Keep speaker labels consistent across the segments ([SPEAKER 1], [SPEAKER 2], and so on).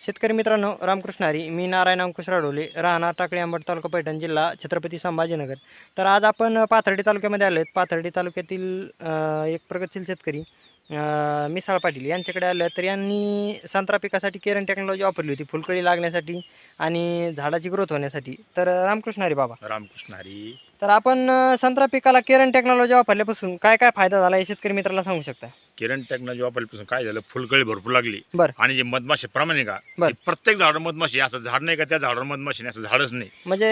[SPEAKER 1] शेतकरी मित्रांनो, रामकृष्ण हरी. मी नारायण अंकुश राडोले, राहणार टाकळी, अंबड तालुका, पैठण जिल्हा, छत्रपती संभाजीनगर. तर आज आपण पाथर्डी तालुक्यामध्ये आलो आहेत. पाथर्डी तालुक्यातील एक प्रगतशील शेतकरी मिसाळ पाटील यांच्याकडे आलो आहे. तर यांनी संत्रा पिकासाठी केरन टेक्नॉलॉजी वापरली होती, फुलकळी लागण्यासाठी आणि झाडाची ग्रोथ होण्यासाठी. तर रामकृष्ण हरी बाबा.
[SPEAKER 2] रामकृष्ण हरी.
[SPEAKER 1] तर आपण संत्रा पिकाला केरन टेक्नॉलॉजी वापरल्यापासून काय काय फायदा झाला हे शेतकरी मित्राला सांगू शकता?
[SPEAKER 2] किरण टेक्नॉलॉजी वापरल्यापासून काय झालं, फुलकळी भरपूर लागली.
[SPEAKER 1] बरं.
[SPEAKER 2] आणि जे मधमाशी प्रमाणे का
[SPEAKER 1] बरं.
[SPEAKER 2] प्रत्येक झाडावर मधमाशी, असं झाड नाही का त्या झाडावर मधमाशी नाही, असं झाडच नाही.
[SPEAKER 1] म्हणजे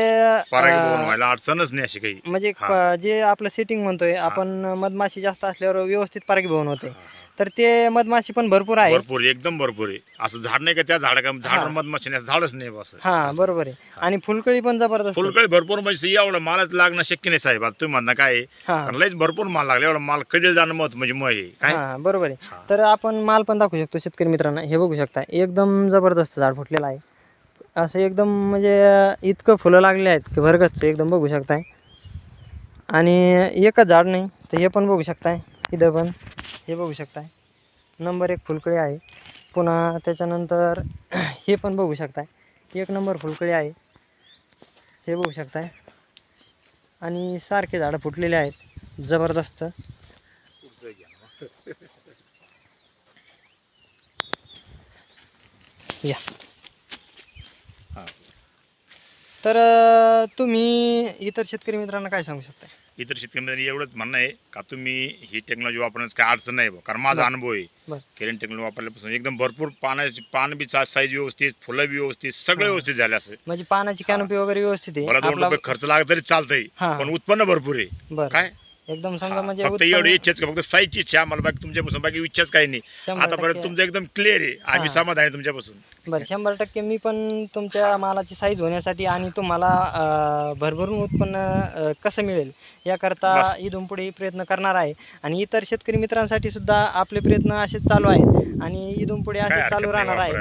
[SPEAKER 2] परागीभवन व्हायला अडचणच नाही अशी काही.
[SPEAKER 1] म्हणजे
[SPEAKER 2] हा.
[SPEAKER 1] जे आपलं सेटिंग म्हणतोय आपण, मधमाशी जास्त असल्यावर व्यवस्थित परागीभवन होते. तर ते मधमाशी पण भरपूर आहे.
[SPEAKER 2] भरपूर, एकदम भरपूर आहे. असं झाड नाही का त्या झाडावर मधमाशी नाही, असं झाडच नाही बस.
[SPEAKER 1] हा, बरोबर आहे. आणि फुलकळी पण जबरदस्त.
[SPEAKER 2] फुलकळी भरपूर म्हणजे एवढं मालच लागणं शक्य नाही साहेब. आता तुम्ही म्हणता काय आहे,
[SPEAKER 1] हा
[SPEAKER 2] कारण लयच भरपूर माल लागला. एवढा माल कधी जाणं मत म्हणजे मग आहे काय.
[SPEAKER 1] हा, बरोबर आहे.
[SPEAKER 2] हा.
[SPEAKER 1] तर आपण माल पण दाखवू शकतो शेतकरी मित्रांना. हे बघू शकता, एकदम जबरदस्त झाड फुटलेलं आहे. असं एकदम म्हणजे इतकं फुलं लागले आहेत की भरगच्च एकदम बघू शकताय. आणि एकच झाड नाही, तर हे पण बघू शकताय. इथं पण हे बघू शकताय, नंबर 1 फुलकळी आहे. पुन्हा त्याच्यानंतर हे पण बघू शकताय, 1 नंबर फुलकळी आहे. हे बघू शकताय. आणि सारखे झाडं फुटलेले आहेत जबरदस्त. या. तर तुम्ही इतर शेतकरी मित्रांना काय सांगू शकता?
[SPEAKER 2] इतर शेतकऱ्यांमध्ये एवढंच म्हणणं आहे का तुम्ही ही टेक्नॉलॉजी वापरण्यास काय अडचण नाही बा. कारण माझा अनुभव आहे केरन टेक्नॉलॉजी वापरल्यापासून एकदम भरपूर पान बी साईज व्यवस्थित, फुलं बी व्यवस्थित, सगळं व्यवस्थित झालं. असं
[SPEAKER 1] म्हणजे पानाची कॅनोपी वगैरे व्यवस्थित आहे.
[SPEAKER 2] मला 2 रुपये खर्च लागला तरी चालतंय, पण उत्पन्न भरपूर आहे.
[SPEAKER 1] बरं,
[SPEAKER 2] काय
[SPEAKER 1] एकदम समजा म्हणजे
[SPEAKER 2] फक्त एवढी इच्छाच का, फक्त साईजची इच्छा मला, बाकी तुमच्यापासून बाकी इच्छाच काही नाही.
[SPEAKER 1] 100%
[SPEAKER 2] आतापर्यंत तुमचं एकदम क्लिअर आहे. आम्ही समाधान आहे तुमच्यापासून.
[SPEAKER 1] बरं, 100% मी पण तुमच्या मालाची साईज होण्यासाठी आणि तुम्हाला भरभरून उत्पन्न कसं मिळेल याकरता इथून पुढे प्रयत्न करणार आहे. आणि इतर शेतकरी मित्रांसाठी सुद्धा आपले प्रयत्न असेच चालू आहेत आणि इथून पुढे असेच चालू राहणार आहे.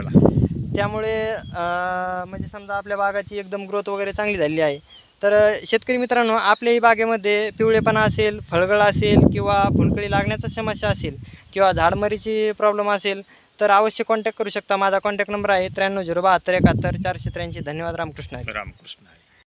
[SPEAKER 1] त्यामुळे म्हणजे समजा आपल्या बागाची एकदम ग्रोथ वगैरे चांगली झालेली आहे. तर शेतकरी मित्रांनो, आपल्याही बागेमध्ये पिवळेपणा असेल, फळगळ असेल किंवा फुलकळी लागण्याची समस्या असेल किंवा झाडमरीची प्रॉब्लेम असेल तर अवश्य कॉन्टॅक्ट करू शकता. माझा कॉन्टॅक्ट नंबर आहे 93 072 71 483. धन्यवाद. रामकृष्ण.
[SPEAKER 2] रामकृष्ण.